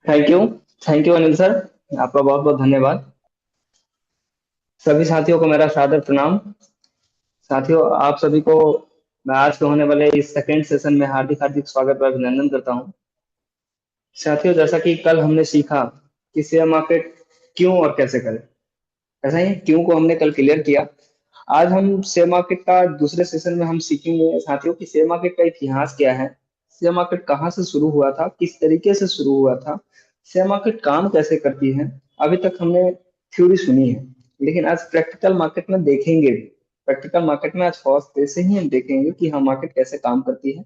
Thank you. Thank you Anil sir. आपका बहुत बहुत धन्यवाद। सभी साथियों को मेरा सादर प्रणाम। साथियों, आप सभी को मैं आज के होने वाले इस सेकंड सेशन में हार्दिक हार्दिक स्वागत और अभिनंदन करता हूं। साथियों, जैसा कि कल हमने सीखा कि शेयर मार्केट क्यों और कैसे करें, ऐसा ही क्यों को हमने कल क्लियर किया। आज हम शेयर मार्केट का दूसरे सेशन में हम सीखेंगे साथियों कि शेयर मार्केट का इतिहास क्या है, शेयर मार्केट कहाँ से शुरू हुआ था, किस तरीके से शुरू हुआ था, शेयर मार्केट काम कैसे करती है। अभी तक हमने थ्योरी सुनी है, लेकिन आज प्रैक्टिकल मार्केट में देखेंगे भी। प्रैक्टिकल मार्केट में आज फर्स्ट से ही हम देखेंगे कि हाँ मार्केट कैसे काम करती है,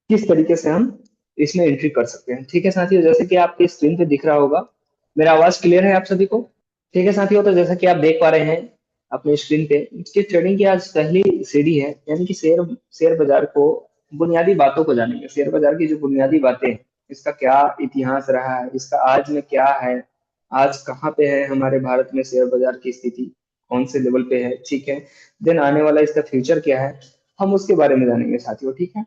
किस तरीके से हम इसमें एंट्री कर सकते हैं। ठीक है साथियों, जैसे कि आपकी स्क्रीन पे दिख रहा होगा, मेरा आवाज क्लियर है आप सभी को? ठीक है साथियों, तो जैसा कि आप देख पा रहे हैं अपने स्क्रीन पे, इसकी ट्रेडिंग की आज पहली सीढ़ी है, यानी कि शेयर शेयर बाजार को बुनियादी बातों को जानेंगे। शेयर बाजार की जो बुनियादी बातें हैं, इसका क्या इतिहास रहा है, इसका आज में क्या है, आज कहाँ पे है हमारे भारत में शेयर बाजार की स्थिति, कौन से लेवल पे है, ठीक है। देन आने वाला इसका फ्यूचर क्या है, हम उसके बारे में जानेंगे साथियों। ठीक है,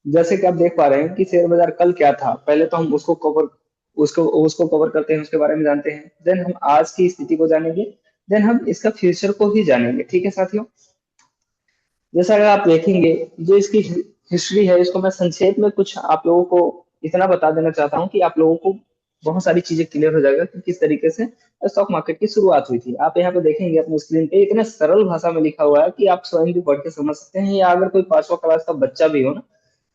जैसे कि आप देख पा रहे हैं कि शेयर बाजार कल क्या था, पहले तो हम उसको उसको कवर करते हैं, उसके बारे में जानते हैं। देन हम आज की स्थिति को जानेंगे। देन हम इसका फ्यूचर को भी जानेंगे। ठीक है साथियों, जैसा अगर आप देखेंगे, जो इसकी हिस्ट्री है, इसको मैं संक्षेप में कुछ आप लोगों को इतना बता देना चाहता हूँ कि आप लोगों को बहुत सारी चीजें क्लियर हो जाएगा कि किस तरीके से स्टॉक मार्केट की शुरुआत हुई थी। आप यहाँ पे देखेंगे अपनी स्क्रीन पे इतने सरल भाषा में लिखा हुआ है कि आप स्वयं भी पढ़ के समझ सकते हैं, या अगर कोई पांचवा क्लास का बच्चा भी हो ना,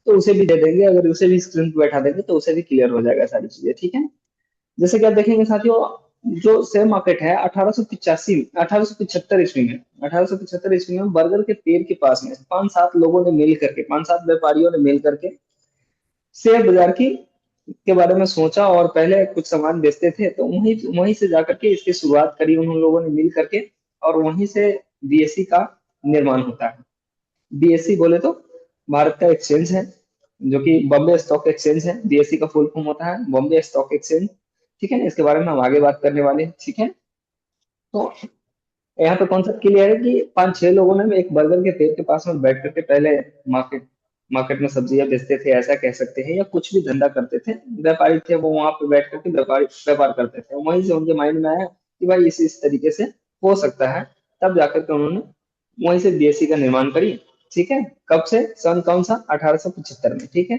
तो उसे भी दे देंगे, अगर उसे भी स्क्रीन पे बैठा देंगे तो उसे भी क्लियर हो जाएगा सारी चीजें। ठीक है, जैसे कि आप देखेंगे साथियों, जो शेयर मार्केट है 1875 ईस्वी में, 1875 ईस्वी में बर्गर के पेड़ के पास में पांच सात लोगों ने मिल करके, पांच सात व्यापारियों ने मिल करके शेयर बाजार की के बारे में सोचा, और पहले कुछ सामान बेचते थे, तो वहीं वहीं से जाकर के इसकी शुरुआत करी उन लोगों ने मिल करके, और वहीं से बीएसई का निर्माण होता है। बीएसई बोले तो भारत का एक्सचेंज है, जो कि बॉम्बे स्टॉक एक्सचेंज है। बीएसई का फुल फॉर्म होता है बॉम्बे स्टॉक एक्सचेंज। ठीक है ना, इसके बारे में हम आगे बात करने वाले हैं। ठीक है, तो यहाँ पे कॉन्सेप्ट क्लियर है कि पांच छह लोगों ने एक बर्गर के पेड़ के पास में बैठ करके पहले मार्केट मार्केट में सब्जियां बेचते थे, ऐसा कह सकते हैं, या कुछ भी धंधा करते थे। व्यापारी थे वो, वहां पे बैठ करके व्यापार करते थे। वहीं से उनके माइंड में आया कि भाई इस तरीके से हो सकता है, तब जाकर के उन्होंने वहीं से बीएससी का निर्माण करी। ठीक है, कब से, सन कौन सा, 1875 में। ठीक है,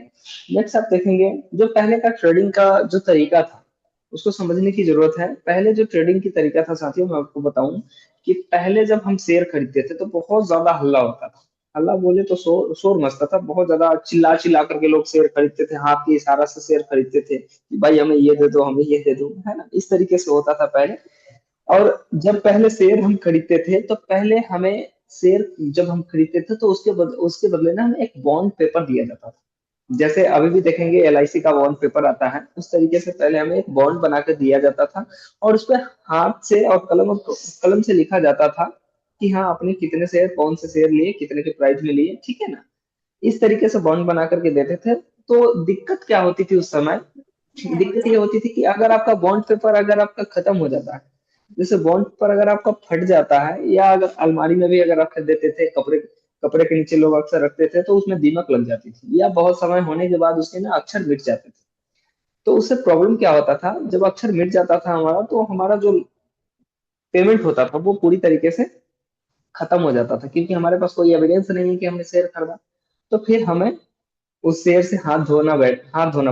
नेक्स्ट आप देखेंगे, जो पहले का ट्रेडिंग का जो तरीका था उसको समझने की जरूरत है। पहले जो ट्रेडिंग की तरीका था साथियों, मैं आपको बताऊं कि पहले जब हम शेयर खरीदते थे तो बहुत ज्यादा हल्ला होता था। हल्ला बोले तो शोर शोर मचता था, बहुत ज्यादा चिल्ला चिल्ला करके लोग शेयर खरीदते थे, हाथ के इशारा से शेयर खरीदते थे कि भाई हमें ये दे दो, हमें ये दे दो, है ना, इस तरीके से होता था पहले। और जब पहले शेयर हम खरीदते थे तो पहले हमें शेयर जब हम खरीदते थे तो उसके बदले ना हमें एक बॉन्ड पेपर दिया जाता था। जैसे अभी भी देखेंगे एलआईसी का बॉन्ड पेपर आता है, उस तरीके से पहले हमें एक बॉन्ड बना के दिया जाता था, और उस पर हाथ से और कलम से लिखा जाता था कि हाँ आपने कितने शेयर, कौन से शेयर लिए, कितने के प्राइस में लिए। ठीक है ना, इस तरीके से बॉन्ड बना करके देते थे। तो दिक्कत क्या होती थी उस समय, दिक्कत ये होती थी कि अगर आपका बॉन्ड पेपर अगर आपका खत्म हो जाता है, जैसे बॉन्ड पेपर अगर आपका फट जाता है, या अगर अलमारी में भी अगर रख देते थे, कपड़े कपड़े के नीचे लोग अक्सर रखते थे, तो उसमें दीमक लग जाती थी, या बहुत समय होने के बाद उसके ना अक्षर मिट जाते थे। तो उससे प्रॉब्लम क्या होता था, जब अक्षर मिट जाता था हमारा, तो हमारा जो पेमेंट होता था वो पूरी तरीके से खत्म हो जाता था, क्योंकि हमारे पास कोई एविडेंस नहीं है कि हमने शेयर खरीदा। तो फिर हमें उस शेर से हाथ धोना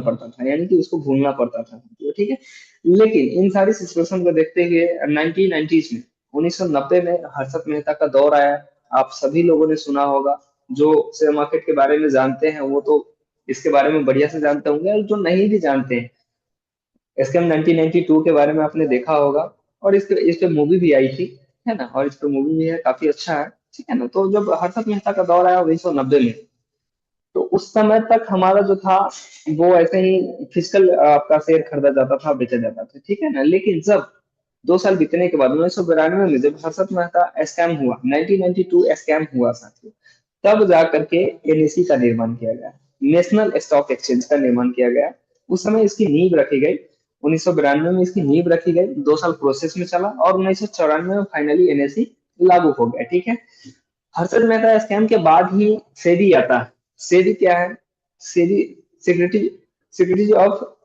पड़ता था, यानी कि उसको भूलना पड़ता था। तो ठीक है, लेकिन इन सारी सिचुएशन को देखते हुए 1990s में, 1990 में हर्षद मेहता का दौर आया। आप सभी लोगों ने सुना होगा, जो शेयर मार्केट के बारे में जानते हैं वो तो इसके बारे में बढ़िया से जानते होंगे, और जो नहीं भी जानते हैं, एसकेएम 1992 के बारे में आपने देखा होगा, और इस पे मूवी भी आई थी, है ना, और इस पे मूवी भी है, काफी अच्छा है। ठीक है ना, तो जब हर्षद मेहता का दौर आया 1990 में, तो उस समय तक हमारा जो था वो ऐसे ही फिजिकल आपका शेयर खरीदा जाता था, बेचा जाता था। ठीक है ना, लेकिन जब 2 साल बीतने के बाद 1992 में जब हर्षद मेहता स्कैम हुआ, 1992 स्कैम हुआ साथियों, तब जा करके एनएसई का निर्माण किया गया, नेशनल स्टॉक एक्सचेंज का निर्माण किया गया। उस समय इसकी नींव रखी गई, 1992 में इसकी नींव रखी गई, 2 साल प्रोसेस में चला, और 1994 में फाइनली एनएसई लागू हो गया। ठीक है, हर्षद मेहता स्कैम के बाद ही सेबी आता है। सेबी क्या है? SEBI security security of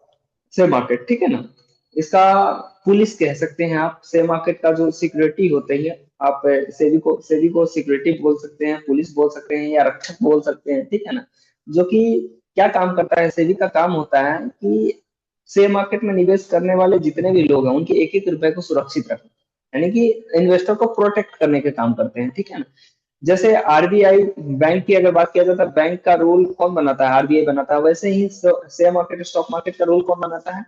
share market, ठीक है ना। इसका पुलिस कह सकते हैं आप, शेयर मार्केट का जो सिक्योरिटी होते हैं आप, सेबी को सिक्योरिटी बोल सकते हैं, पुलिस बोल सकते हैं, या रक्षक बोल सकते हैं, ठीक है ना। जो कि क्या काम करता है, सेबी का काम होता है कि शेयर मार्केट में निवेश करने वाले जितने भी लोग हैं उनके एक एक रुपए को सुरक्षित रखना, यानी कि इन्वेस्टर को प्रोटेक्ट करने के काम करते हैं, ठीक है ना। जैसे आरबीआई बैंक की अगर बात किया जाए तो बैंक का रूल कौन बनाता है, आरबीआई बनाता है, वैसे ही शेयर मार्केट स्टॉक मार्केट का रूल कौन बनाता है,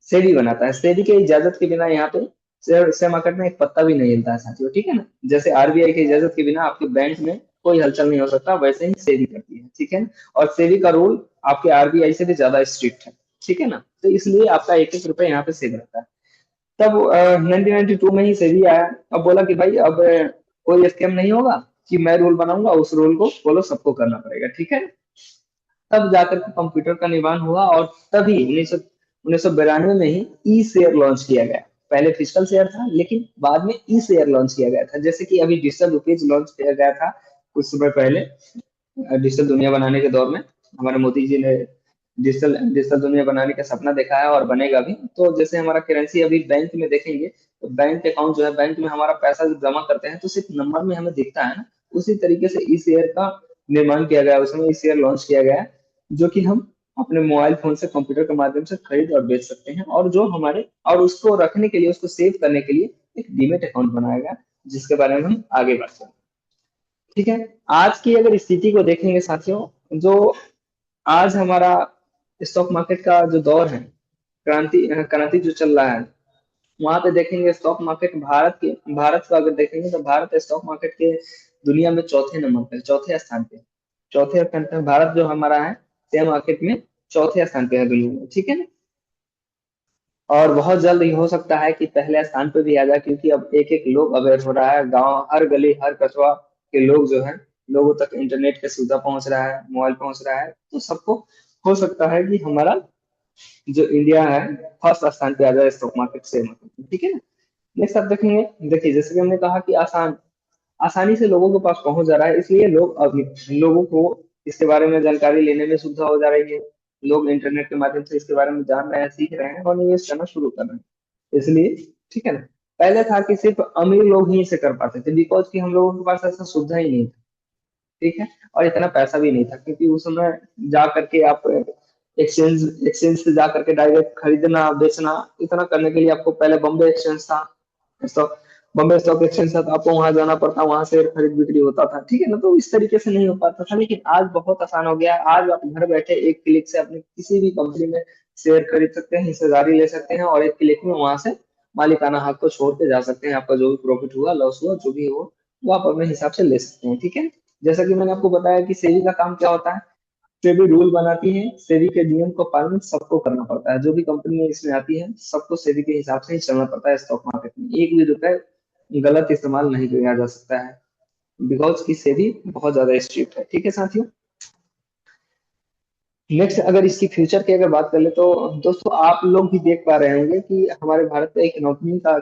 सेबी बनाता है। सेबी के इजाजत के बिना यहाँ पे शेयर मार्केट में एक पत्ता भी नहीं हिलता है साथियों, ठीक है ना। जैसे आरबीआई की इजाजत के बिना आपके बैंक में कोई हलचल नहीं हो सकता, वैसे ही सेबी करती है, ठीक है। और सेबी का रूल आपके आरबीआई से भी ज्यादा स्ट्रिक्ट है, ठीक है ना। तो इसलिए आपका एक एक रुपए यहाँ पे सेव रहता है। तब 1992 में ही सेबी आया, अब बोला कि भाई अब कोई स्कैम नहीं होगा, कि मैं रूल बनाऊंगा उस रूल को फॉलो सबको करना पड़ेगा, ठीक है। तब जाकर के कंप्यूटर का निर्माण हुआ, और तभी 1992 में ही ई शेयर लॉन्च किया गया। पहले फिजिकल शेयर था, लेकिन बाद में ई शेयर लॉन्च किया गया था। जैसे कि अभी डिजिटल रुपीज लॉन्च किया गया था कुछ समय पहले, डिजिटल दुनिया बनाने के दौर में हमारे मोदी जी ने डिजिटल डिजिटल दुनिया बनाने का सपना देखा है और बनेगा भी। तो जैसे हमारा करेंसी अभी बैंक में देखेंगे, तो बैंक अकाउंट जो है, बैंक में हमारा पैसा जब जमा करते हैं तो सिर्फ नंबर में हमें दिखता है ना, उसी तरीके से ई शेयर का निर्माण किया गया है, उसमें ई शेयर लॉन्च किया गया है, जो कि हम अपने मोबाइल फोन से कंप्यूटर के माध्यम से खरीद और बेच सकते हैं। और जो हमारे, और उसको रखने के लिए, उसको सेव करने के लिए एक डीमेट अकाउंट बनाया गया, जिसके बारे में हम आगे बात करेंगे, ठीक है। आज की अगर स्थिति को देखेंगे साथियों, जो आज हमारा स्टॉक मार्केट का जो दौर है, क्रांति जो चल रहा है, वहां पे देखेंगे स्टॉक मार्केट भारत को अगर देखेंगे तो भारत स्टॉक मार्केट के दुनिया में चौथे नंबर पे, चौथे स्थान पे, चौथे स्थान पे भारत जो हमारा है शेयर मार्केट में, चौथे स्थान पे है दुनिया में, ठीक है ना। और बहुत जल्द ये हो सकता है कि पहले स्थान पे भी आ जाए, क्योंकि अब एक एक लोग अवेयर हो रहा है, गांव हर गली हर कस्बा के लोग जो है, लोगों तक इंटरनेट की सुविधा पहुंच रहा है, मोबाइल पहुंच रहा है, तो सबको हो सकता है कि हमारा जो इंडिया है फर्स्ट स्थान पे आ जाए स्टॉक मार्केट शेयर मार्केट में, ठीक है ना। नेक्स्ट आप देखेंगे, देखिए जैसे कि हमने कहा कि आसानी से लोगों के पास पहुंच जा रहा है, इसलिए लोगों को इसके बारे में जानकारी लेने में सुविधा हो जा रही है। लोग इंटरनेट के माध्यम से इसके बारे में जान रहे हैं, सीख रहे हैं और निवेश करना शुरू कर रहे हैं, इसलिए, ठीक है ना। पहले था कि सिर्फ अमीर लोग ही इसे कर पाते थे, बिकॉज कि हम लोगों के पास ऐसा सुविधा ही नहीं था, ठीक है। और इतना पैसा भी नहीं था, क्योंकि उस समय जा करके आप एक्सचेंज से जा करके डायरेक्ट खरीदना बेचना, इतना करने के लिए आपको पहले बॉम्बे एक्सचेंज था, स्टॉक बॉम्बे स्टॉक एक्सचेंज था, तो आपको वहां जाना पड़ता, वहां से खरीद बिक्री होता था, ठीक है ना। तो इस तरीके से नहीं हो पाता था, लेकिन आज बहुत आसान हो गया है। आज आप घर बैठे एक क्लिक से अपने किसी भी कंपनी में शेयर खरीद सकते हैं, हिस्सेदारी ले सकते हैं, और एक क्लिक में वहां से मालिकाना हक को छोड़ के जा सकते हैं। आपका जो भी प्रॉफिट हुआ, लॉस हुआ, जो भी हो, वो आप अपने हिसाब से ले सकते हैं, ठीक है। जैसा कि मैंने आपको बताया कि सेबी का काम क्या होता है, सेबी रूल बनाती है, सेबी के नियम का पालन सबको करना पड़ता है। जो भी कंपनी इसमें आती है सबको सेबी के हिसाब से ही चलना पड़ता है। स्टॉक मार्केट में एक भी रुपए गलत इस्तेमाल नहीं किया जा सकता है, बिकॉज की सेबी बहुत ज्यादा स्ट्रिक्ट है, ठीक है साथियों। नेक्स्ट अगर इसकी फ्यूचर की अगर बात कर ले, तो दोस्तों आप लोग भी देख पा रहे होंगे कि हमारे भारत में इकोनॉमिक का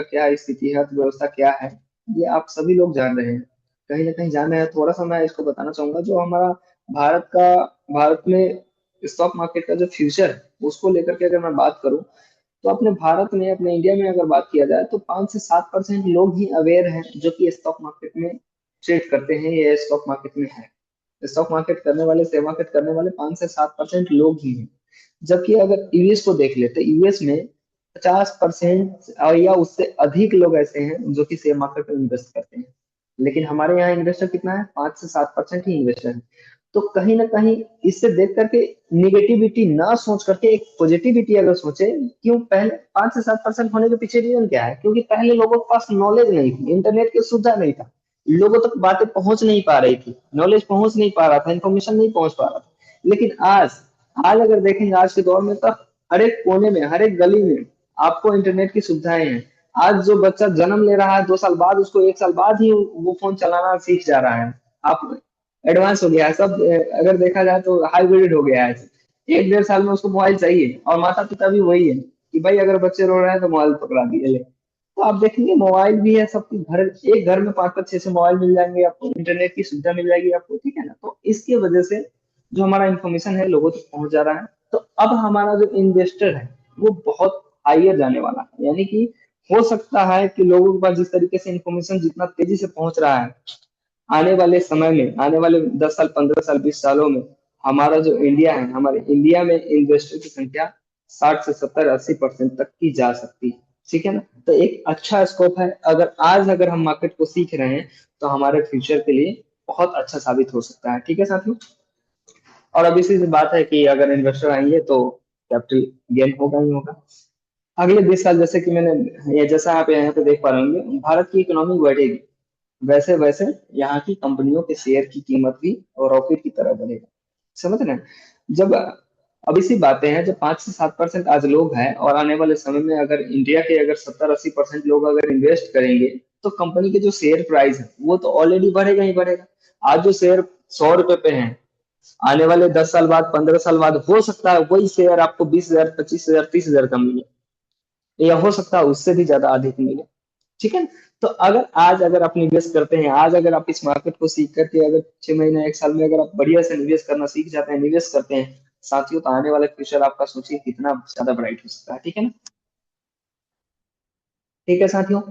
क्या स्थिति है, अर्थव्यवस्था क्या है, ये आप सभी लोग जान रहे हैं, कहीं ना कहीं जान रहे हैं। थोड़ा सा मैं इसको बताना चाहूंगा, जो हमारा भारत का भारत में स्टॉक मार्केट का जो फ्यूचर है उसको लेकर के अगर मैं बात करूं, तो अपने भारत में, अपने इंडिया में अगर बात किया जाए, तो 5 से 7% लोग ही अवेयर हैं जो कि स्टॉक मार्केट में ट्रेड करते हैं या स्टॉक मार्केट में है। स्टॉक मार्केट करने वाले, शेयर मार्केट करने वाले 5 से 7% लोग ही हैं। जबकि अगर यूएस को देख ले, तो यूएस में 50% और या उससे अधिक लोग ऐसे हैं जो कि शेयर मार्केट में इन्वेस्ट करते हैं। लेकिन हमारे यहाँ इन्वेस्टर कितना है, 5 से 7% ही इन्वेस्टर है। तो कहीं ना कहीं इससे देख करके निगेटिविटी ना सोच करके एक पॉजिटिविटी अगर सोचे, क्यों पहले 5 से 7% होने के पीछे रीजन क्या है, क्योंकि पहले लोगों के पास नॉलेज नहीं थी, इंटरनेट की सुविधा नहीं था, लोगों तक बातें पहुंच नहीं पा रही थी, नॉलेज पहुंच नहीं पा रहा था, इन्फॉर्मेशन नहीं पहुंच पा रहा था। लेकिन आज आज अगर देखेंगे, आज के दौर में तो हर एक कोने में, हर एक गली में आपको इंटरनेट की सुविधाएं हैं। आज जो बच्चा जन्म ले रहा है 2 साल बाद, उसको 1 साल बाद ही वो फोन चलाना सीख जा रहा है। आप एडवांस हो गया है सब, अगर देखा जाए तो हाइब्रिड हो गया है। 1 1.5 साल में उसको मोबाइल चाहिए, और माता पिता भी वही है कि भाई अगर बच्चे रो रहे हैं तो मोबाइल पकड़ा दिए ले। तो आप देखेंगे मोबाइल भी है सबके घर, एक घर में 5 5 6 6 मोबाइल मिल जाएंगे आपको, इंटरनेट की सुविधा मिल जाएगी आपको, ठीक है ना। तो इसकी वजह से जो हमारा इन्फॉर्मेशन है लोगों तक पहुंच जा रहा है, तो अब हमारा जो इन्वेस्टर है वो बहुत हाइयर जाने वाला है, यानी कि हो सकता है कि लोगों के पास जिस तरीके से इंफॉर्मेशन जितना तेजी से पहुंच रहा है, आने वाले समय में, आने वाले 10 साल, 15 साल, 20 सालों में हमारा जो इंडिया है, हमारे इंडिया में इन्वेस्टर की संख्या 60 से 70, 80% तक की जा सकती है। ठीक है ना? तो एक अच्छा स्कोप है। अगर हम मार्केट को सीख रहे हैं तो हमारे फ्यूचर के लिए बहुत अच्छा साबित हो सकता है। ठीक है साथियों? और अब इसी से बात है कि अगर इन्वेस्टर आएंगे तो कैपिटल गेन होगा ही होगा। अगले 20 साल, जैसे कि मैंने ये जैसा आप यहाँ पे देख पा रहे होंगे, भारत की इकोनॉमी बढ़ेगी, वैसे वैसे यहाँ की कंपनियों के शेयर की कीमत भी और रॉकेट की तरह बढ़ेगा। समझ रहे हैं? जब अब इसी बातें हैं, जब 5 से 7% आज लोग हैं, और आने वाले समय में अगर इंडिया के अगर 70-80% लोग अगर इन्वेस्ट करेंगे, तो कंपनी के जो शेयर प्राइस है वो तो ऑलरेडी बढ़ेगा ही बढ़ेगा। आज जो शेयर 100 रुपए पे है, आने वाले 10 साल बाद, 15 साल बाद हो सकता है वही शेयर आपको 20,000, 25,000, 30,000 का मिले, या हो सकता है उससे भी ज्यादा अधिक मिले। ठीक है ना? तो अगर आप निवेश करते हैं, आज अगर आप इस मार्केट को सीख करके अगर 6 महीने, 1 साल में अगर आप बढ़िया से निवेश करना सीख जाते हैं, निवेश करते हैं साथियों, तो आने वाला फ्यूचर आपका सोचिए कितना ज्यादा ब्राइट हो सकता है। ठीक है ना? ठीक है साथियों,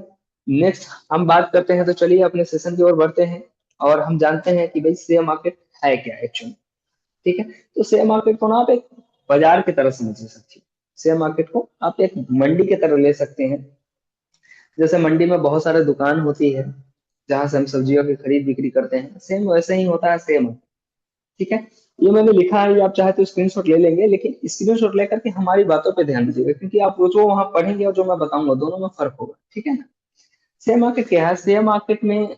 नेक्स्ट हम बात करते हैं, तो चलिए अपने सेशन की ओर बढ़ते हैं और हम जानते हैं कि भाई शेयर मार्केट है क्या एक्चुअली। ठीक है? तो शेयर मार्केट को ना आप एक बाजार की तरह समझिए साथियों। शेयर मार्केट को आप एक मंडी की तरह ले सकते हैं। जैसे मंडी में बहुत सारे दुकान होती है जहां से हम सब्जियों की खरीद बिक्री करते हैं, सेम वैसे ही होता है सेम। ठीक है? ये मैंने लिखा है, ये आप चाहे तो स्क्रीनशॉट ले लेंगे, लेकिन स्क्रीनशॉट लेकर के हमारी बातों पे ध्यान दीजिएगा, क्योंकि आप वो जो वहां पढ़ेंगे और जो मैं बताऊंगा दोनों में फर्क होगा। ठीक है ना? शेयर मार्केट क्या है? शेयर मार्केट में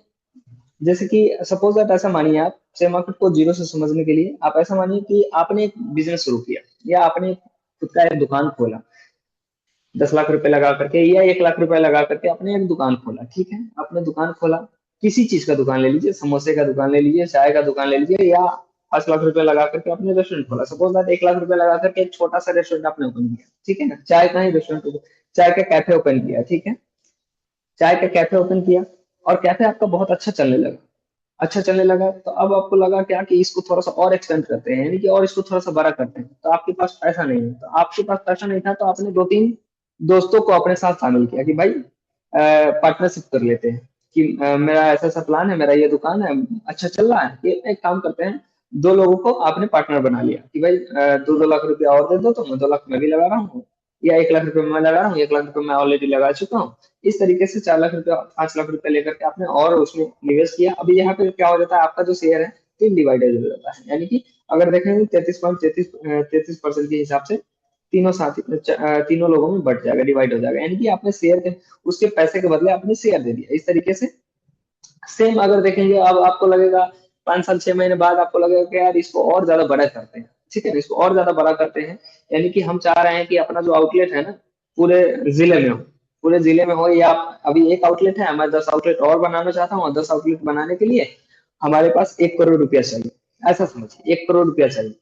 जैसे कि सपोज दैट, ऐसा मानिए आप शेयर मार्केट को जीरो से समझने के लिए आप ऐसा मानिए कि आपने एक बिजनेस शुरू किया, या आपने खुद का एक दुकान खोला, 10 लाख रुपए लगा करके या 1 लाख रुपए लगा करके आपने एक दुकान खोला। ठीक है? आपने दुकान खोला, किसी चीज का दुकान ले लीजिए, समोसे का दुकान ले लीजिए, चाय का दुकान ले लीजिए, या 5 लाख रुपए लगा करके आपने रेस्टोरेंट खोला। सपोज दैट 1 लाख रुपए लगा करके एक छोटा सा रेस्टोरेंट आपने ओपन किया। ठीक है ना? चाय का ही रेस्टोरेंट, चाय का कैफे ओपन किया। ठीक है? चाय का कैफे ओपन किया और कैफे आपका बहुत अच्छा चलने लगा। अच्छा चलने लगा तो अब आपको लगा क्या कि इसको थोड़ा सा और एक्सटेंड करते हैं, यानी कि और इसको थोड़ा सा बड़ा करते हैं। तो आपके पास पैसा नहीं है, तो आपके पास पैसा नहीं था, तो आपने 2-3 दोस्तों को अपने साथ शामिल किया कि भाई पार्टनरशिप कर लेते हैं, कि मेरा ऐसा ऐसा प्लान है, मेरा ये दुकान है, अच्छा चल रहा है, ये एक काम करते हैं। 2 लोगों को आपने पार्टनर बना लिया कि भाई 2-2 लाख रुपया और दे दो, तो मैं 2 लाख मैं भी लगा रहा हूँ, या 1 लाख रुपए मैं लगा रहा हूँ, 1 लाख रुपए मैं ऑलरेडी लगा चुका हूँ। इस तरीके से 4 लाख रुपया, 5 लाख रुपए लेकर के आपने और उसमें निवेश किया। अभी यहाँ पे क्या हो जाता है, आपका जो शेयर है 3 डिवाइडेड हो जाता है, यानी कि अगर देखेंगे 33% के हिसाब से तीनों साथी, तीनों लोगों में बढ़ जाएगा, डिवाइड हो जाएगा, यानी कि आपने शेयर के, उसके पैसे के बदले आपने शेयर दे दिया। इस तरीके से सेम अगर देखेंगे, अब आपको लगेगा 5 साल, 6 महीने बाद आपको लगेगा कि यार इसको और ज्यादा बड़ा करते हैं। ठीक है? इसको और ज्यादा बड़ा करते हैं, यानी कि हम चाह रहे हैं कि अपना जो आउटलेट है ना, पूरे जिले में हो, पूरे जिले में हो, या अभी एक आउटलेट है, मैं 10 आउटलेट और बनाना चाहता हूँ, और 10 आउटलेट बनाने के लिए हमारे पास 1 करोड़ रुपया चाहिए। ऐसा समझिए, 1 करोड़ रुपया चाहिए।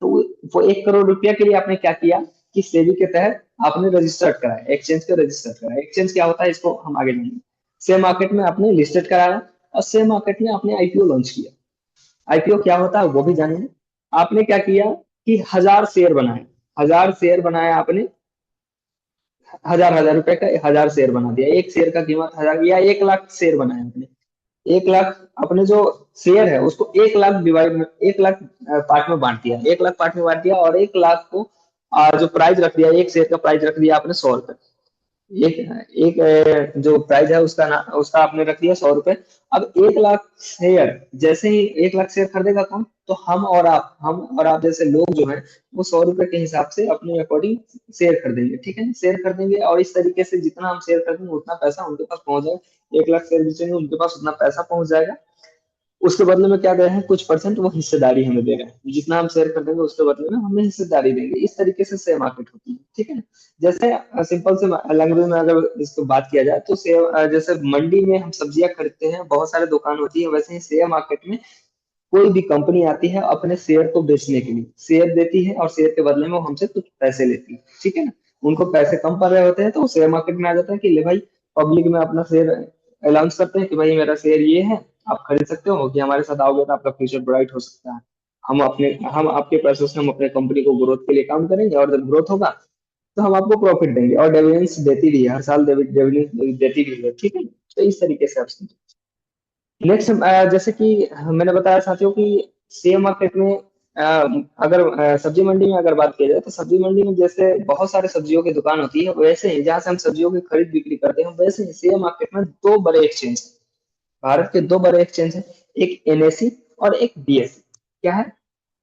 तो वो 1 करोड़ रुपया के लिए आपने क्या किया कि सेबी के तहत आपने रजिस्टर्ड कराया, एक्सचेंज पे रजिस्टर्ड कराया। एक्सचेंज क्या होता है इसको हम आगे जानेंगे। शेयर मार्केट में आपने लिस्टेड कराया, और शेयर मार्केट में आपने आईपीओ लॉन्च किया। आईपीओ क्या होता है वो भी जानेंगे। आपने क्या किया कि 1000 शेयर बनाए, 1000 शेयर बनाया आपने, 1000 1000 रुपए का 1000 शेयर बना दिया, एक शेयर का कीमत 1000, या 1 लाख शेयर बनाए आपने। 1 लाख अपने जो शेयर है उसको 1 लाख डिवाइड में, 1 लाख पार्ट में बांट दिया, 1 लाख पार्ट में बांट दिया, और 1 लाख को जो प्राइस रख दिया, एक शेयर का प्राइस रख दिया आपने 100 रुपए। एक एक जो प्राइस है उसका आपने रख दिया 100 रुपए। अब 1 लाख शेयर, जैसे ही 1 लाख शेयर खरीदेगा कौन, तो हम और आप जैसे लोग जो हैं, वो 100 रुपए के हिसाब से अपने अकॉर्डिंग शेयर खरीदेंगे। ठीक है? शेयर खरीदेंगे, और इस तरीके से जितना हम शेयर खरीदेंगे उतना पैसा उनके पास पहुंच जाएगा। 1 लाख शेयर बेचेंगे, उनके पास उतना पैसा पहुंच जाएगा। उसके बदले में क्या दे रहे हैं, कुछ परसेंट वो हिस्सेदारी हमें दे रहे हैं, जितना हम शेयर कर देंगे उसके बदले में हमें हिस्सेदारी देंगे। इस तरीके से शेयर मार्केट होती है। ठीक है? जैसे सिंपल से लैंग्वेज में अगर इसको बात किया जाए, तो शेयर, जैसे मंडी में हम सब्जियां खरीदते हैं, बहुत सारे दुकान होती है, वैसे ही शेयर मार्केट में कोई भी कंपनी आती है अपने शेयर को बेचने के लिए, शेयर देती है, और शेयर के बदले में वो हमसे कुछ पैसे लेती है। ठीक है ना? उनको पैसे कम पड़ रहे होते हैं, तो वो शेयर मार्केट में आ जाता है कि ले भाई, पब्लिक में अपना शेयर अनाउंस करते हैं कि भाई मेरा शेयर ये है, आप खरीद सकते हो, कि हमारे साथ आओगे तो आपका फ्यूचर ब्राइट हो सकता है। हम आपके पैसों से हम अपने कंपनी को ग्रोथ के लिए काम करेंगे, और जब ग्रोथ होगा तो हम आपको प्रॉफिट देंगे, और डिविडेंड्स देती भी है, हर साल डिविडेंड देती भी है, ठीक है। तो इस तरीके से आप समझो। नेक्स्ट, जैसे कि मैंने बताया साथियों कि शेयर मार्केट में अगर सब्जी मंडी में अगर बात की जाए, तो सब्जी मंडी में जैसे बहुत सारे सब्जियों की दुकान होती है, वैसे ही जहाँ से हम सब्जियों की खरीद बिक्री करते हैं, वैसे ही शेयर मार्केट में दो बड़े एक्सचेंज, भारत के दो बड़े एक्सचेंज हैं, एक एनएसई और एक बीएसई। क्या है?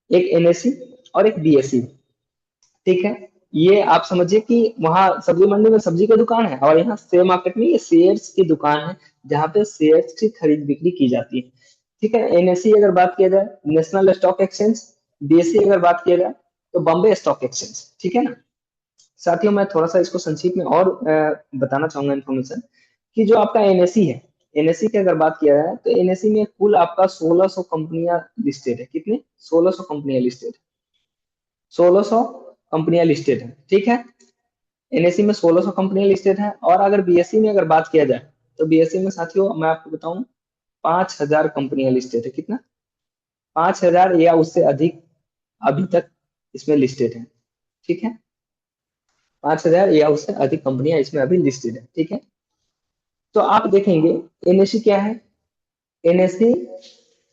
एक एनएसई और एक बीएसई, ठीक है। ये आप समझिए कि वहां सब्जी मंडी में सब्जी की दुकान है, और यहाँ शेयर मार्केट में ये शेयर्स की दुकान है, जहाँ पे शेयर्स की खरीद बिक्री की जाती है, ठीक है। एनएसई अगर बात किया जाए, नेशनल स्टॉक एक्सचेंज, बीएसई अगर बात किया जाए तो बॉम्बे स्टॉक एक्सचेंज, ठीक है ना। साथियों, मैं थोड़ा सा इसको संक्षिप्त में और बताना चाहूंगा इन्फॉर्मेशन, कि जो आपका एनएसई है, एनएसई की अगर बात किया जाए, तो एनएसई में कुल आपका 1600 कंपनियां लिस्टेड है। कितनी? 1600 कंपनियां लिस्टेड, 1600 कंपनियां लिस्टेड है, ठीक है। एनएससी में 1600 कंपनियां लिस्टेड है, और अगर बीएससी में अगर बात किया जाए, तो बीएससी में साथियों मैं आपको बताऊं 5000 कंपनियां लिस्टेड है। कितना? 5000 या उससे अधिक अभी तक इसमें लिस्टेड है, ठीक है। 5000 या उससे अधिक कंपनियां इसमें अभी लिस्टेड है, ठीक है। तो आप देखेंगे एनएससी क्या है। एनएससी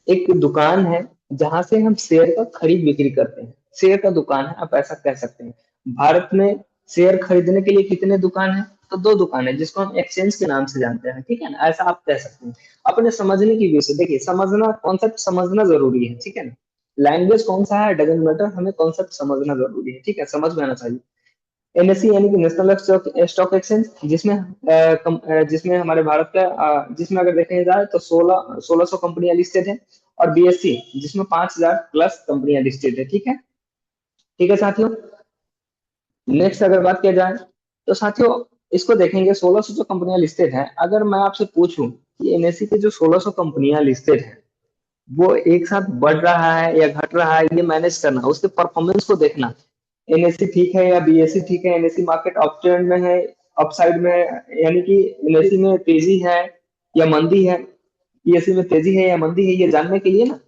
एक दुकान है, जहां से हम शेयर का खरीद बिक्री करते हैं, शेयर का दुकान है, आप ऐसा कह सकते हैं। भारत में शेयर खरीदने के लिए कितने दुकान है? तो दो दुकान है, जिसको हम एक्सचेंज के नाम से जानते हैं, ठीक है ना। ऐसा आप कह सकते हैं। अपने समझने की व्यू से देखिए, समझना, कॉन्सेप्ट समझना जरूरी है, ठीक है ना। लैंग्वेज कौन सा है डजेंट मैटर, हमें कॉन्सेप्ट समझना जरूरी है, ठीक है, समझ में आना चाहिए। एनएससी यानी कि नेशनल स्टॉक एक्सचेंज, जिसमें हमारे भारत का जिसमें अगर देखें जाए तो 1600 कंपनियां लिस्टेड है, और बीएससी जिसमें 5000 प्लस कंपनियां लिस्टेड है, ठीक है। ठीक है साथियों। नेक्स्ट अगर बात किया जाए, तो साथियों इसको देखेंगे, 1600 जो कंपनियां लिस्टेड है, अगर मैं आपसे पूछूं कि एनएससी के जो 1600 कंपनियां लिस्टेड है, वो एक साथ बढ़ रहा है या घट रहा है, ये मैनेज करना, उसके परफॉर्मेंस को देखना, एनएससी ठीक है या बीएससी ठीक है, एनएससी मार्केट अप ट्रेंड में है, अपसाइड में है, यानी कि एनएससी में तेजी है या मंदी है, बीएससी में तेजी है या मंदी है, ये जानने के लिए ना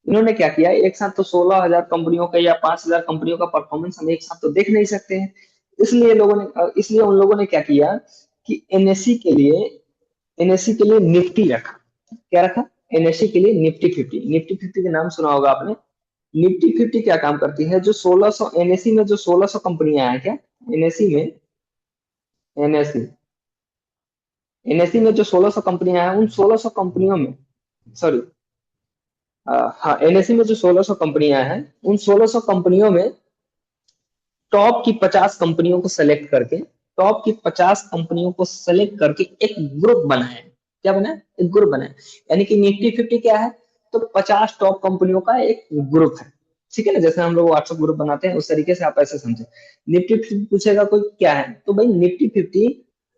इन्होंने क्या किया, एक साथ तो 16,000 कंपनियों का या 5,000 कंपनियों का परफॉर्मेंस हम एक साथ तो देख नहीं सकते हैं। इसलिए उन लोगों ने क्या किया कि एनएससी के लिए निफ्टी रखा। क्या रखा? एनएससी के लिए निफ्टी 50 के नाम सुना होगा आपने। निफ्टी 50 क्या काम करती है, जो 1600 एनएससी में जो 1600 कंपनियां हैं, क्या एनएससी में एनएससी एनएससी में जो 1600 कंपनियां हैं, उन 1600 कंपनियों में, सॉरी, हाँ, एनएससी में जो 1600 कंपनियां हैं, उन 1600 कंपनियों में टॉप की 50 कंपनियों को सेलेक्ट करके, टॉप की 50 कंपनियों को सेलेक्ट करके एक ग्रुप बनाया। क्या बनाया? एक ग्रुप बनाया। यानी कि निफ्टी 50 क्या है, तो 50 टॉप कंपनियों का एक ग्रुप है, ठीक है ना। जैसे हम लोग व्हाट्सएप ग्रुप बनाते हैं, उस तरीके से आप ऐसे समझे। निफ्टी 50 पूछेगा कोई क्या है, तो भाई निफ्टी 50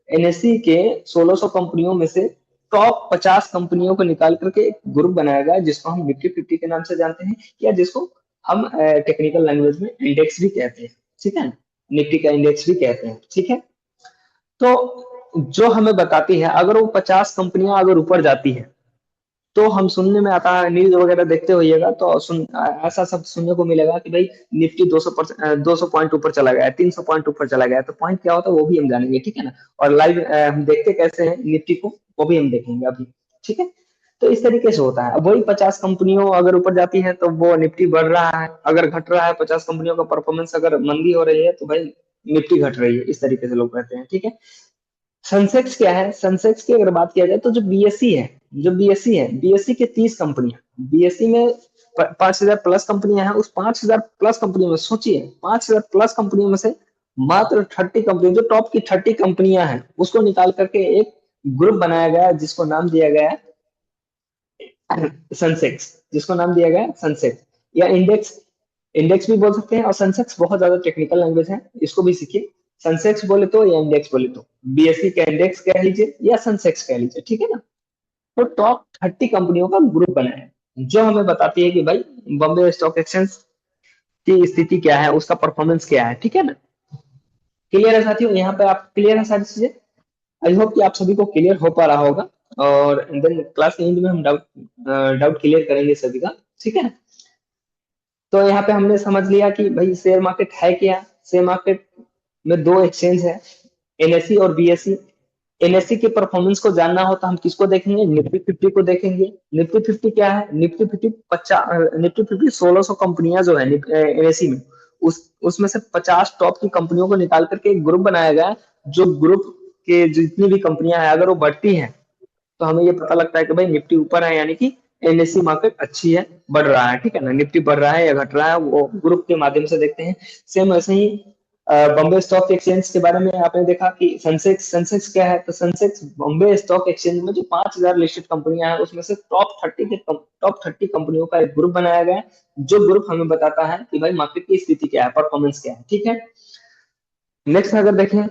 एनएससी के 1600 कंपनियों में से टॉप 50 कंपनियों को निकाल करके एक ग्रुप बनाया गया, जिसको हम निफ्टी 50 के नाम से जानते हैं, या जिसको हम टेक्निकल लैंग्वेज में इंडेक्स भी कहते हैं, ठीक है। निफ्टी का इंडेक्स भी कहते हैं, ठीक है। तो जो हमें बताती है, अगर वो 50 कंपनियां अगर ऊपर जाती है, तो हम सुनने में आता है, न्यूज वगैरह देखते होइएगा तो ऐसा सब सुनने को मिलेगा कि भाई निफ्टी 200 पॉइंट ऊपर चला गया है, 300 पॉइंट ऊपर चला गया है। तो पॉइंट क्या होता है वो भी हम जानेंगे, ठीक है ना। और लाइव हम देखते कैसे हैं निफ्टी को, वो भी हम देखेंगे अभी, ठीक है। तो इस तरीके से होता है। वही 50 कंपनियों अगर ऊपर जाती है तो वो निफ्टी बढ़ रहा है, अगर घट रहा है 50 कंपनियों का परफॉर्मेंस अगर मंदी हो रही है, तो भाई निफ्टी घट रही है, इस तरीके से लोग कहते हैं, ठीक है। सेंसेक्स क्या है? सेंसेक्स की अगर बात किया जाए, तो जो बीएससी है, बीएससी के 30 कंपनियां, बीएससी में 5000 प्लस कंपनियां हैं, उस 5000 प्लस कंपनियों में सोचिए, 5000 प्लस कंपनियों में से मात्र 30 कंपनी, जो टॉप की 30 कंपनियां हैं, उसको निकाल करके एक ग्रुप बनाया गया, जिसको नाम दिया गया सेंसेक्स, जिसको नाम दिया गया सेंसेक्स या इंडेक्स। इंडेक्स भी बोल सकते हैं, और सेंसेक्स बहुत ज्यादा टेक्निकल लैंग्वेज है, इसको भी सीखिए। सेंसेक्स बोले तो या इंडेक्स बोले तो, बीएससी का इंडेक्स कह लीजिए या सेंसेक्स कह लीजिए, ठीक है ना। तो टॉप 30 कंपनियों का ग्रुप बना है, जो हमें बताती है कि भाई बॉम्बे स्टॉक एक्सचेंज की स्थिति क्या है, उसका परफॉर्मेंस क्या है, ठीक है ना। क्लियर है साथियों? यहाँ पे आप क्लियर है सारी चीजें? आई होप कि आप सभी को क्लियर हो पा रहा होगा, और देन क्लास के एंड में हम डाउट क्लियर करेंगे सभी का, ठीक है। तो यहाँ पे हमने समझ लिया कि भाई शेयर मार्केट है क्या। शेयर मार्केट में दो एक्सचेंज है, एनएसई और बीएसई। एनएसई के परफॉर्मेंस को जानना हो तो हम किसको देखेंगे, निफ्टी 50 को देखेंगे। निफ्टी 50 क्या है, निफ्टी 50 50, निफ्टी 50 1600 कंपनियां जो है एनएसई में, उसमें से 50 टॉप की कंपनियों को निकाल करके एक ग्रुप बनाया गया है। जो ग्रुप के जितनी भी कंपनियां हैं अगर वो बढ़ती हैं तो हमें ये पता लगता है कि भाई निफ्टी ऊपर है, यानी कि एनएससी मार्केट अच्छी है, बढ़ रहा है, ठीक है ना। निफ्टी बढ़ रहा है या घट रहा है वो ग्रुप के माध्यम से देखते हैं। सेम ऐसे ही बॉम्बे स्टॉक एक्सचेंज के बारे में आपने देखा कि सेंसेक्स क्या है, तो सेंसेक्स बॉम्बे स्टॉक एक्सचेंज में जो 5000 लिस्टेड कंपनियां हैं उसमें से टॉप 30 कंपनियों का एक ग्रुप बनाया गया है। जो ग्रुप हमें बताता है कि भाई मार्केट की स्थिति क्या है, परफॉर्मेंस क्या है, ठीक है। नेक्स्ट अगर देखें,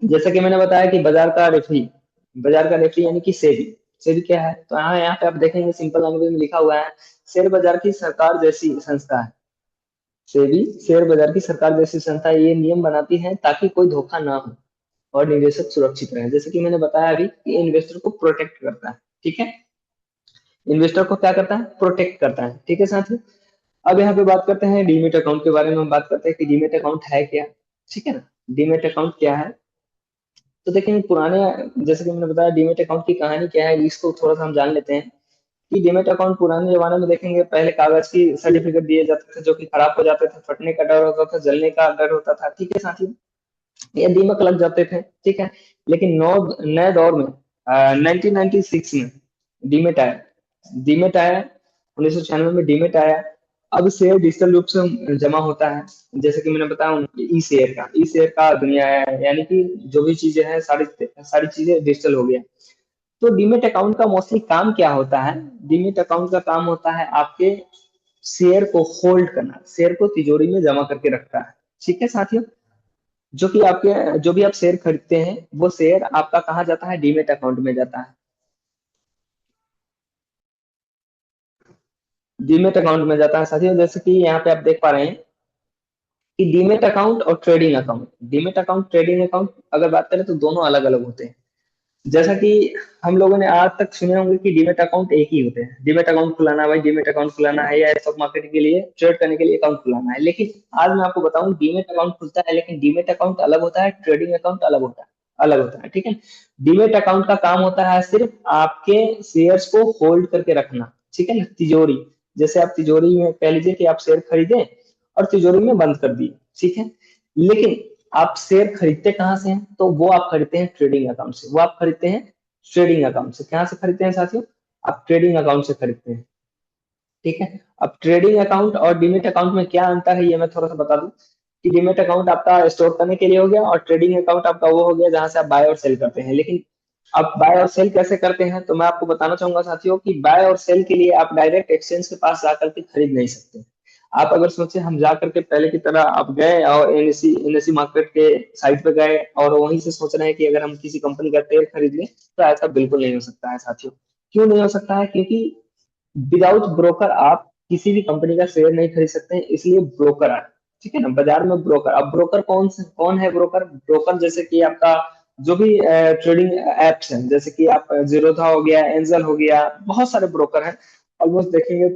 जैसा कि मैंने बताया कि बाजार का रेफरी यानी कि सेबी। सेबी क्या है, तो यहाँ पे आप देखेंगे सिंपल लैंग्वेज में लिखा हुआ है, शेयर बाजार की सरकार जैसी संस्था है। सेबी शेयर बाजार की सरकार जैसी संस्था है, ये नियम बनाती है ताकि कोई धोखा ना हो और निवेशक सुरक्षित रहे। जैसे कि मैंने बताया अभी कि इन्वेस्टर को प्रोटेक्ट करता है, ठीक है। इन्वेस्टर को क्या करता है, प्रोटेक्ट करता है, ठीक है साथियों। अब यहाँ पे बात करते हैं डीमेट अकाउंट के बारे में। हम बात करते हैं कि डीमेट अकाउंट है क्या, ठीक है ना। डीमेट अकाउंट क्या है, तो देखिए पुराने, जैसे कि मैंने बताया डीमेट अकाउंट की कहानी क्या है, इसको थोड़ा सा हम जान लेते हैं। कि डीमेट अकाउंट पुराने जमाने में देखेंगे पहले कागज की सर्टिफिकेट दिए जाते थे जो कि खराब हो जाते थे, फटने का डर होता था, जलने का डर होता था, ठीक है साथियों। ये दीमक लग जाते थे, ठीक है। लेकिन नौ नए दौर में 1996 में डीमेट आया। डीमेट आया 1996 में डीमेट आया। अब शेयर डिजिटल रूप से जमा होता है। जैसे कि मैंने बताया ई शेयर का दुनिया है, यानी कि जो भी चीजें हैं सारी सारी चीजें डिजिटल हो गया। तो डीमेट अकाउंट का मोस्टली काम क्या होता है, डीमेट अकाउंट का काम होता है आपके शेयर को होल्ड करना, शेयर को तिजोरी में जमा करके रखता है, ठीक है साथियों। जो कि आपके जो भी आप शेयर खरीदते हैं वो शेयर आपका कहाँ जाता है, डीमेट अकाउंट में जाता है। डीमेट अकाउंट में जाता है साथियों। जैसे कि यहाँ पे आप देख पा रहे हैं कि डीमेट अकाउंट और trading account, demat account trading account अगर बात करें तो दोनों अलग अलग होते हैं। जैसा कि हम लोगों ने आज तक सुने होंगे कि डीमेट अकाउंट एक ही होते हैं, डीमेट अकाउंट खुलाना है भाई, डीमेट अकाउंट खुलाना है या स्टॉक मार्केट के लिए ट्रेड करने के लिए अकाउंट खुलाना है। लेकिन आज मैं आपको बताऊं डीमेट अकाउंट खुलता है, लेकिन डीमेट अकाउंट अलग होता है, ट्रेडिंग अकाउंट अलग होता है, ठीक है। डीमेट अकाउंट का काम होता है सिर्फ आपके शेयर्स को होल्ड करके रखना, ठीक है ना, तिजोरी। जैसे आप तिजोरी में कह लीजिए कि आप शेयर खरीदे और तिजोरी में बंद कर दिए, ठीक है। लेकिन आप शेयर खरीदते कहाँ से हैं, तो वो आप खरीदते हैं ट्रेडिंग अकाउंट से, वो आप खरीदते हैं ट्रेडिंग अकाउंट से। कहाँ से खरीदते हैं साथियों, आप ट्रेडिंग अकाउंट से खरीदते हैं, ठीक है। अब ट्रेडिंग अकाउंट और डीमेट अकाउंट में क्या अंतर है ये मैं थोड़ा सा बता दूं कि डीमेट अकाउंट आपका स्टोर करने के लिए हो गया और ट्रेडिंग अकाउंट आपका वो हो गया जहां से आप बाय और सेल करते हैं। लेकिन आप बाय और सेल कैसे करते हैं, तो मैं आपको बताना चाहूंगा साथियों कि बाय और सेल के लिए आप डायरेक्ट एक्सचेंज के पास जाकर के खरीद नहीं सकते। आप अगर सोचे हम जा करके पहले की तरह आप गए और एनएससी मार्केट के साइट पे गए और वहीं से सोच रहे हैं कि अगर हम किसी कंपनी का शेयर खरीद लें, तो ऐसा बिल्कुल नहीं हो सकता है साथियों। क्यों नहीं हो सकता है, क्योंकि विदाउट ब्रोकर आप किसी भी कंपनी का शेयर नहीं खरीद सकते हैं, इसलिए ब्रोकर है, ठीक है ना। बाजार में ब्रोकर, अब ब्रोकर कौन है, ब्रोकर ब्रोकर जैसे कि आपका जो भी ट्रेडिंग एप्स हैं, जैसे कि आप जीरोधा हो गया, एंजल हो गया, बहुत सारे ब्रोकर हैं। ऑलमोस्ट देखेंगे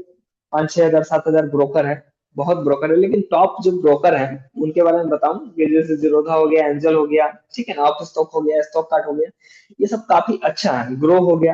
5-6 हजार 7 हजार ब्रोकर है, बहुत ब्रोकर है। लेकिन टॉप जो ब्रोकर हैं उनके बारे में बताऊं कि जैसे जीरोधा हो गया, एंजल हो गया, ठीक है ना, ऑफ स्टॉक हो गया, स्टॉक कार्ड हो गया, ये सब काफी अच्छा है, ग्रो हो गया।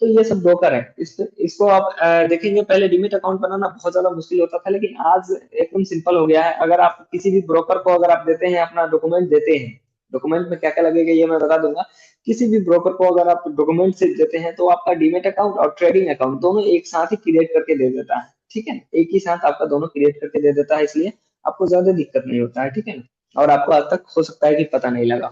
तो ये सब ब्रोकर है। इसको आप देखेंगे पहले डीमेट अकाउंट बनाना बहुत ज्यादा मुश्किल होता था, लेकिन आज एकदम सिंपल हो गया है। अगर आप किसी भी ब्रोकर को अगर आप देते हैं, अपना डॉक्यूमेंट देते हैं, डॉक्यूमेंट में क्या क्या लगेगा ये मैं बता दूंगा। किसी भी ब्रोकर को अगर आप डॉक्यूमेंट से देते हैं तो आपका डीमेट अकाउंट और ट्रेडिंग अकाउंट दोनों एक साथ ही क्रिएट करके दे देता है, ठीक है। एक ही साथ आपका दोनों क्रिएट करके दे देता है, इसलिए आपको ज्यादा दिक्कत नहीं होता है, ठीक है ना। और आपको आज तक हो सकता है कि पता नहीं लगा।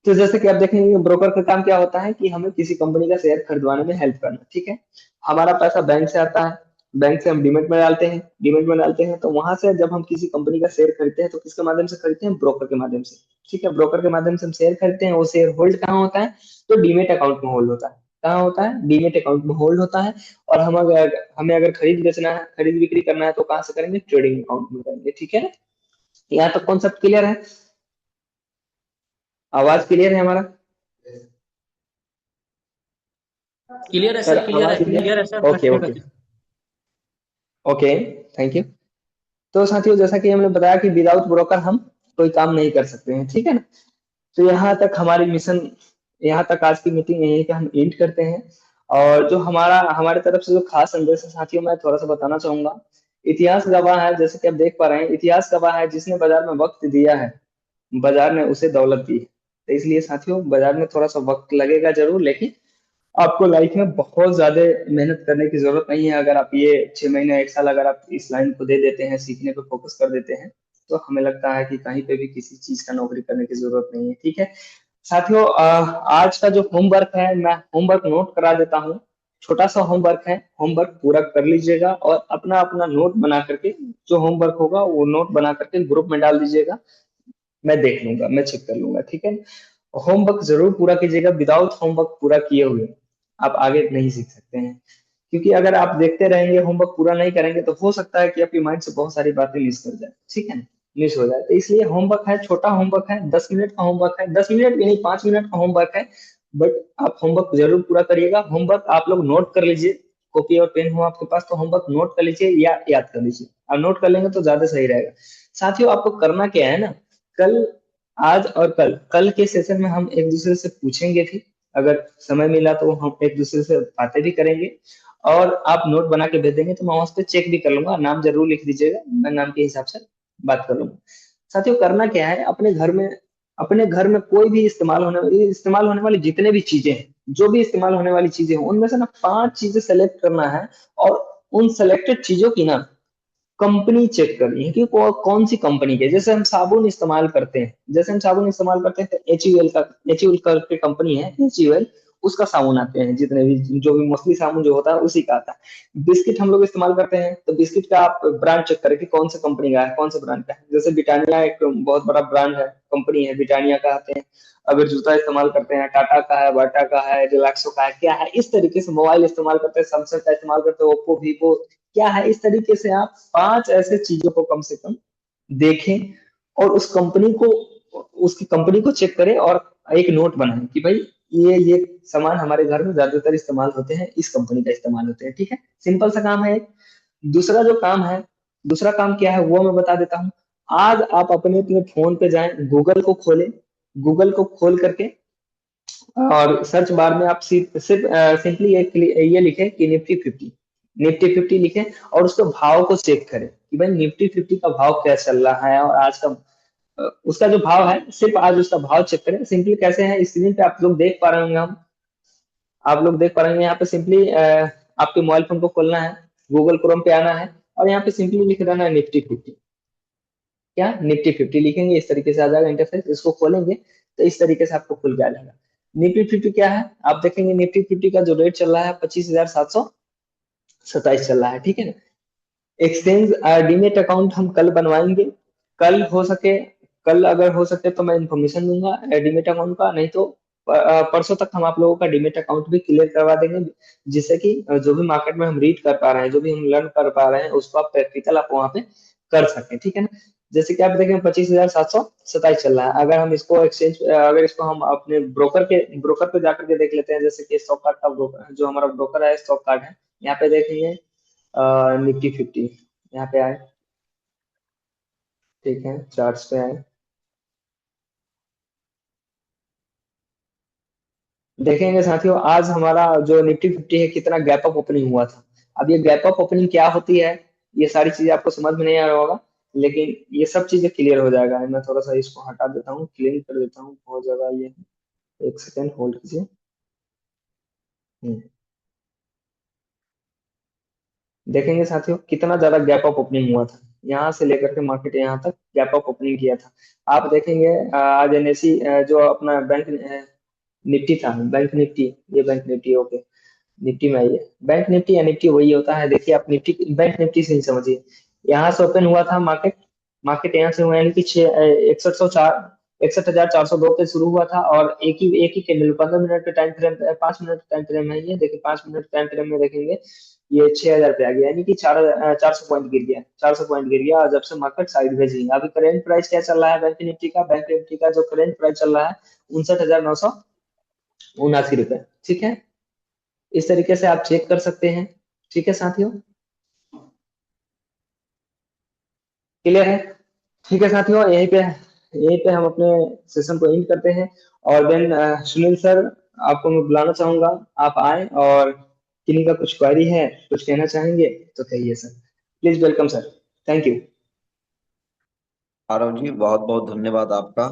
तो जैसे कि आप देखेंगे ब्रोकर का काम क्या होता है कि हमें किसी कंपनी का शेयर खरीदवाने में हेल्प करना, ठीक है। हमारा पैसा बैंक से आता है, बैंक से हम डीमेट में डालते हैं, डीमेट में डालते हैं तो वहां से जब हम किसी कंपनी का शेयर खरीदते हैं तो किसके माध्यम से खरीदते हैं, ब्रोकर के माध्यम से, ठीक है। ब्रोकर के माध्यम से हम शेयर खरीदते हैं, वो शेयर होल्ड कहाँ होता है, तो डीमेट अकाउंट में होल्ड होता है। कहाँ होता है, डीमेट अकाउंट में होल्ड होता है। और हमें अगर खरीद बेचना है, खरीद बिक्री करना है तो कहाँ से करेंगे, ट्रेडिंग अकाउंट में करेंगे, ठीक है। यहाँ तक कॉन्सेप्ट क्लियर है, आवाज क्लियर है हमारा क्लियर है सर, सर, क्लियर है, आवाज क्लियर, क्लियर है सर, ओके कंटिन्यू ओके करिए। Okay, thank you. तो साथियों जैसा कि हमने बताया कि विदाउट ब्रोकर हम कोई काम नहीं कर सकते हैं, ठीक है ना। तो यहाँ तक हमारी मिशन, यहाँ तक आज की मीटिंग यही कि हम एंड करते हैं। और जो हमारे तरफ से जो खास संदेश है साथियों, मैं थोड़ा सा बताना चाहूंगा। इतिहास गवाह है, जैसे कि आप देख पा रहे हैं, इतिहास गवाह है, जिसने बाजार में वक्त दिया है बाजार ने उसे दौलत दी है। तो इसलिए साथियों बाजार में थोड़ा सा वक्त लगेगा जरूर, लेकिन आपको लाइफ में बहुत ज्यादा मेहनत करने की जरूरत नहीं है। अगर आप ये 6 महीने 1 साल अगर आप इस लाइन को दे देते हैं, सीखने पे फोकस कर देते हैं, तो हमें लगता है कि कहीं पे भी किसी चीज का नौकरी करने की जरूरत नहीं है, ठीक है। साथियों आज का जो होमवर्क है, मैं होमवर्क नोट करा देता हूँ। छोटा सा होमवर्क है, होमवर्क पूरा कर लीजिएगा और अपना अपना नोट बना करके, जो होमवर्क होगा वो नोट बना करके ग्रुप में डाल दीजिएगा। मैं देख लूंगा, मैं चेक कर लूंगा, ठीक है। होमवर्क जरूर पूरा कीजिएगा, विदाउट होमवर्क पूरा किए हुए आप आगे नहीं सीख सकते हैं। क्योंकि अगर आप देखते रहेंगे होमवर्क पूरा नहीं करेंगे, तो हो सकता है कि आपकी माइंड से बहुत सारी बातें मिस कर जाए, ठीक है ना, मिस हो जाए। तो इसलिए होमवर्क है, छोटा होमवर्क है, 10 मिनट का होमवर्क है, 10 मिनट भी नहीं, 5 मिनट का होमवर्क है। बट आप होमवर्क जरूर पूरा करिएगा। होमवर्क आप लोग नोट कर लीजिए, कॉपी और पेन हो आपके पास तो होमवर्क नोट कर लीजिए या याद कर लीजिए। आप नोट कर लेंगे तो ज्यादा सही रहेगा। साथियों आपको करना क्या है ना, कल, आज और कल, कल के सेशन में हम एक दूसरे से पूछेंगे भी, अगर समय मिला तो हम एक दूसरे से बातें भी करेंगे। और आप नोट बना के भेज देंगे तो मैं उस पर चेक भी कर लूंगा, नाम जरूर लिख दीजिएगा, मैं नाम के हिसाब से बात कर लूंगा। साथियों करना क्या है, अपने घर में कोई भी इस्तेमाल होने वाली जितने भी चीजें हैं, जो भी इस्तेमाल होने वाली चीजें हैं, उनमें से ना 5 चीजें सेलेक्ट करना है। और उन सेलेक्टेड चीजों की ना कंपनी चेक करनी है कि कौन सी कंपनी के। जैसे हम साबुन इस्तेमाल करते हैं, जैसे हम साबुन इस्तेमाल करते हैं, तो एच का, एच करके कंपनी है, एच उसका साबुन आते हैं, जितने भी जो भी मोस्टली साबुन जो होता है उसी का आता है। बिस्किट हम लोग इस्तेमाल करते हैं, तो बिस्किट का आप ब्रांड चेक करें कि कौन सा कंपनी का है, कौन सा ब्रांड का है। जैसे ब्रिटानिया एक बहुत बड़ा ब्रांड है, कंपनी है, ब्रिटानिया का आते हैं। अगर जूता इस्तेमाल करते हैं, टाटा का है, बाटा का है, रिलैक्सो का है, क्या है, इस तरीके से मोबाइल इस्तेमाल करते हैं, सैमसंग का इस्तेमाल करते हैं, ओप्पो, वीवो, क्या है, इस तरीके से आप 5 ऐसे चीजों को कम से कम देखें। और उसकी कंपनी को चेक करें और एक नोट बनाएं कि भाई ये सामान हमारे घर में ज्यादातर इस्तेमाल होते हैं, इस कंपनी का इस्तेमाल होते हैं, ठीक है। सिंपल सा काम है। दूसरा जो काम है, दूसरा काम क्या है वो मैं बता देता हूँ। आज आप अपने अपने फोन पे जाएं, गूगल को खोलें, गूगल को खोल करके और सर्च बार में आप सिर्फ सिंपली ये लिखें कि निफ्टी 50, निफ्टी 50 लिखें। और उसके भाव को चेक करें कि भाई निफ्टी 50 का भाव क्या चल रहा है, और आज का उसका जो भाव है, सिर्फ आज उसका भाव चेक करें। सिंपली कैसे है, स्क्रीन पे आप लोग देख पा रहे होंगे, हम आप लोग देख पा रहे हैं, यहाँ पे सिंपली आपके मोबाइल फोन को खोलना है, गूगल क्रोम पे आना है, और यहाँ पे सिंपली लिख देना है निफ्टी 50। क्या, निफ्टी 50 लिखेंगे, इस तरीके से आ जाएगा इंटरफेस। इसको खोलेंगे तो इस तरीके से आपको खुल के आ जाएगा। निफ्टी 50 क्या है, आप देखेंगे निफ्टी 50 का जो रेट चल रहा है 25,727 चल रहा है, ठीक है ना। एक्सचेंज डीमेट अकाउंट हम कल बनवाएंगे, कल हो सके, कल अगर हो सके तो मैं इन्फॉर्मेशन दूंगा डीमेट अकाउंट का, नहीं तो परसों तक हम आप लोगों का डीमेट अकाउंट भी क्लियर करवा देंगे। जिससे कि जो भी मार्केट में हम रीड कर पा रहे हैं, जो भी हम लर्न कर पा रहे हैं, उसको आप प्रैक्टिकल आप वहाँ पे कर सकें, ठीक है ना। जैसे कि आप देखें 25,727 चल रहा है। अगर हम इसको अगर इसको हम अपने ब्रोकर पे जाकर के देख लेते हैं, जैसे कि स्टॉक कार्ड का ब्रोकर, जो हमारा ब्रोकर है स्टॉक कार्ड है, यहाँ पे देखेंगे निफ्टी 50, यहाँ पे आए, ठीक है, चार्ट्स पे आए, देखेंगे साथियों आज हमारा जो निफ्टी 50 है कितना गैप अप ओपनिंग हुआ था। अब ये गैप अप ओपनिंग क्या होती है, ये सारी चीजें आपको समझ में नहीं आ रहा होगा, लेकिन ये सब चीजें क्लियर हो जाएगा। मैं थोड़ा सा इसको हटा देता हूँ, क्लीन कर देता हूँ, बहुत ज्यादा ये है। एक सेकेंड होल्ड कीजिए। हम्म, देखेंगे साथियों कितना ज्यादा गैप अप ओपनिंग हुआ था, यहाँ से लेकर के मार्केट यहाँ तक गैप अप ओपनिंग किया था। आप देखेंगे आज एनएससी जो अपना बैंक निफ्टी था, बैंक निफ्टी, ये बैंक निफ्टी, ओके, निफ्टी में आइए। बैंक निफ्टी या निफ्टी वही होता है, देखिए आप निफ्टी बैंक निफ्टी से ही समझिए। यहाँ से ओपन हुआ था मार्केट, मार्केट यहाँ से हुआ, यानी कि 61,402 पे शुरू हुआ था। और एक ही कैंडल 15 मिनट के time frame, 5 minute time frame है ये, देखिए 5 मिनट टाइम फ्रेम में देखेंगे ये 6,000 पे आ गया, यानी कि 400 पॉइंट गिर गया, 400 पॉइंट गिर गया। और जब से मार्केट साइडवेज ही, अभी करंट प्राइस क्या चल रहा है बैंक निफ्टी का जो करंट प्राइस चल रहा है 59,979 रुपए, ठीक है। इस तरीके से आप चेक कर सकते हैं, ठीक है साथियों। क्लियर है? ठीक है साथियों, यहीं पे हम अपने सेशन को एंड करते हैं। और देन सुनील सर, आपको मैं बुलाना चाहूंगा, आप आए और किन्हीं का कुछ क्वेरी है, कुछ कहना चाहेंगे तो कहिए sir. Please welcome sir. Thank you. Aarav ji, बहुत बहुत धन्यवाद आपका।